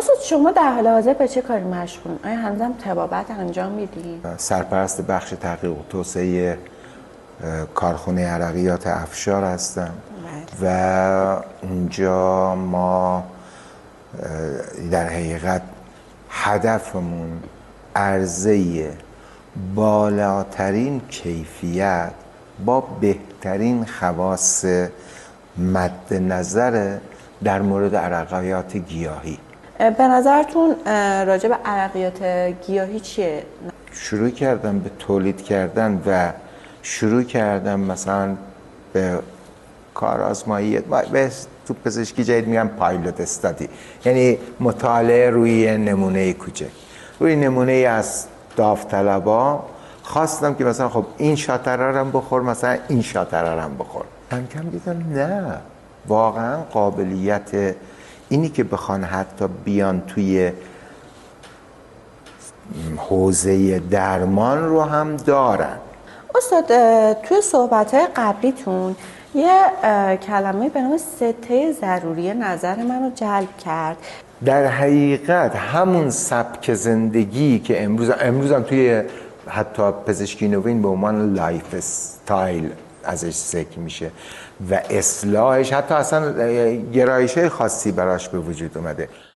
استاد شما در حال حاضر به چه کاری مشغولین؟ آیا هنوزم طبابت انجام میدین؟ سرپرست بخش تحقیق و توسعه کارخونه عرقیات افشار هستم و اونجا ما در حقیقت هدفمون عرضه بالاترین کیفیت با بهترین خواص مد نظر در مورد عرقیات گیاهی. به نظرتون راجع به عرقیات گیاهی چیه؟ شروع کردم به تولید کردن و شروع کردم مثلا به کار آزمایی تو پزشکی جدید میگم پایلوت استادی، یعنی مطالعه روی نمونه کوچک، روی نمونه از داوطلبا خواستم که مثلا خب این شاتره رو بخور، مثلا این شاتره رو بخور. کم کم دیدم نه، واقعا قابلیت اینی که بخوان حتی بیان توی حوزه درمان رو هم دارن. استاد توی صحبت‌های قبلیتون یه کلمه به نام سته ضروری نظر منو جلب کرد. در حقیقت همون سبک زندگی که امروز هم توی حتی پزشکی نوین به عنوان لایف استایل ازش ذکر میشه و اصلاحش، حتی اصلا گرایش‌های خاصی براش به وجود اومده.